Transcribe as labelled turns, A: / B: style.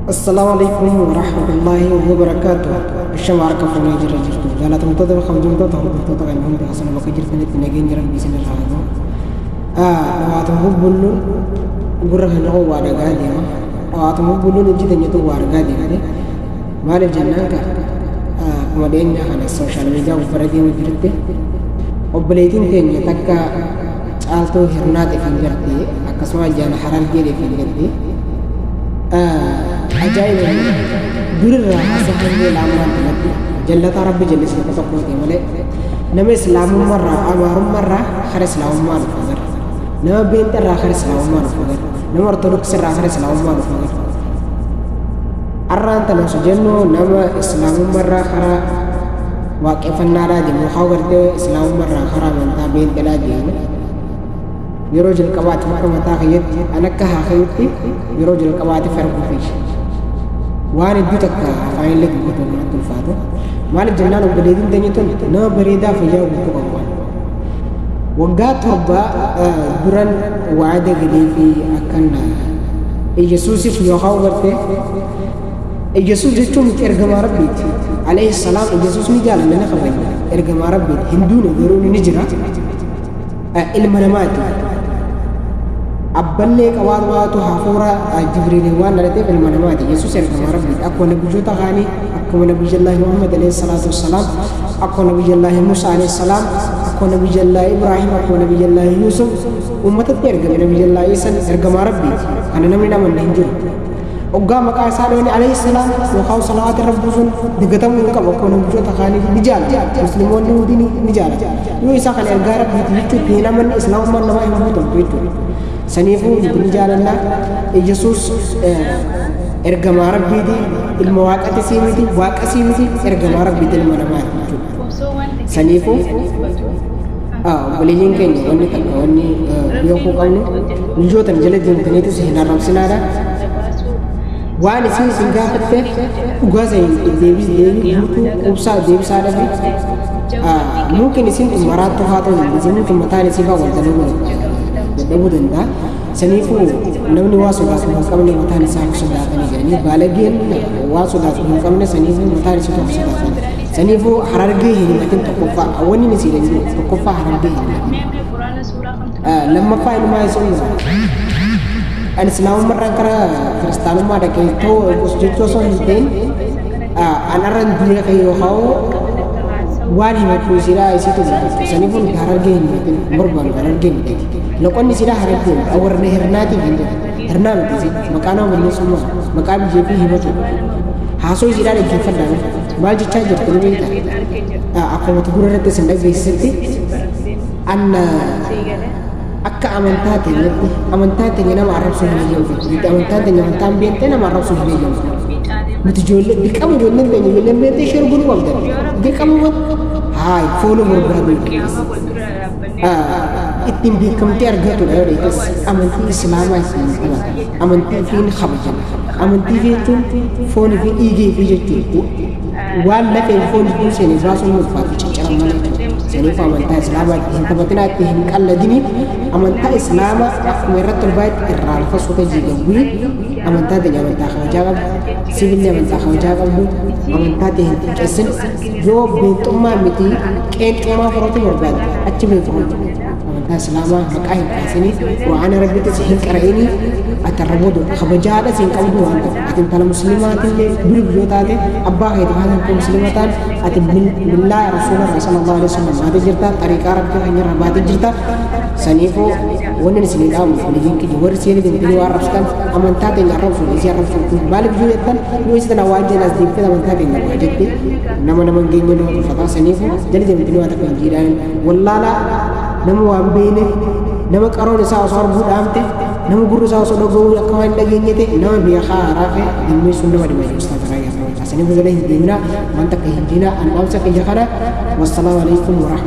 A: Assalamualaikum warahmatullahi wabarakatuh. Bismillah kafana jira jirtu. Jala tumta da khamjum ta tumta kan hum da hasan bakka jirtu ne tinagin jira bisin raado. Awatu hubbulu gurra hano wada gadi ma. Awatu hubbulu jita nyetu wada gadi gadi. Male jannaka kemudian ada social media ufaradi jirte. Obletin tenya takka alto hirnate fingerti akaswa jana haram gere fingerti. أجايب درر أسحب الأمر جلة ربي جل سلك تقول ملء نما إسلام مرة أمر مرة خرس لهم ما نفجر نما بنت را خرس لهم ما نفجر نما ارتدوك سر خرس لهم ما نفجر أران تناس جنو نما إسلام مرة خرا واقف النار جم خاورت إسلام مرة خرا من تابين كلا جين يروج الكوات فكما تاخيت أنا كها خيوتي يروج الكوات فرق فيش وأنا بيتك فاين لك بتوع من الفاتو مال الجنان وبليدين دنيتون نا بريدا فيجاو بتوعان وقات ربا بران وعد قدي في أكن يسوع في يوحنا ورته يسوع جتوم إرجع ربي عليه السلام يسوع مجال لنا خبرين إرجع ربي هندون يقولون نجرا المنامات أبلغ أوادواتو حفورا جبريل وان لدي في المنامات يسوع إرجع ربي أكو نبي جوتا غاني أكو نبي الله محمد عليه الصلاة والسلام أكو نبي الله موسى عليه السلام أكو نبي الله إبراهيم أكو نبي الله يوسف أمة تيرجع نبي الله عيسى إرجع ربي أنا نمنا من نهجر وقام كاسالوني عليه السلام وخاو صلوات ربهم دقتهم منك وكونوا بجوت خاني نجال مسلمون ديني نجال يوسف خلي الجارب يتلتو بينا من إسلام من نما يموتون بيتو سنيفو نجالنا يسوس إرجع ربي دي المواقع سيمتي واقع سيمتي إرجع ربي دي المنامات سنيفو بليجين كني وني تكوني يوكو كوني نجوتن جلد يمكن يتسهل رمسنا وأنا سنجابته وجازين ديفيس يمكن أبصر ديفيس هذا ممكن يصير مرات تهاتو يصير ممكن متى يصير بقى ولا دبوا دندا سنيفو نمني واسو داس كم متى يصير سودا يعني بالغين واسو داس كم سنيفو متى يصير سودا سنيفو حرارجي هني لكن تكوفا أولي نسير تكوفا حرارجي لما فاين ما يسوي أنا سلام مرة كرا كريستيانو ما ada kaito posisinya soalnya أنا رندي kayo kau wani ma kusira isi tu sani pun harga ini berban harga ini lokon di sini harga awar nehernati gitu hernam tu makana beli semua makam JP hibat hasil sini ada jufan dah mal charger tu ni aku mau tu gurau tu sendak besi anna akka amantaate nama arab sunni jawfi di amantaate nama tambente nama arab sunni jawfi mutijole bikamu jonnen tanya bilang bete share guru wabda bikamu wat hai follow berbagai itim bikam tiar gatu dah itu amanti islamai amanti fin khabajan amanti fin phone fin igi fi jetti wala fin phone fin seni basu mufati cara mana seni famanta islama hintabatina tihin kala dini amanta islama akmerat terbaik irral fasuta jigawi amanta de amanta khawajab sibilnya amanta khawajab amanta tihin kesin yo betuma miti kentuma farati berbad acci be farati amanta islama makai kasini wa ana rabbi tashin qaraini atarbudu khawajada sin qawdu anta atin tal muslimatin durib jotade abba hayt hadan ko muslimatan atin billahi rasulullah sallallahu alaihi wasallam hada jirta tariqa rabbi hanya rabati jirta sanifu wannan sini da mu fulin ki war sini din dini warastan amanta de ngarab fu isi arab fu balik juyatan yo isna wajin as dikta amanta de wajati nama genyo do fata sanifu jadi de dini wata kan jiran wallala nama wambene nama qaro de sa sor bu damte nama guru sa so dogo akman da genyete nama biya kharafe dimmi sunna wadi mai ustad raya asani buzale hidina mantak hidina an amsa ke jakara wassalamu alaikum warahmatullahi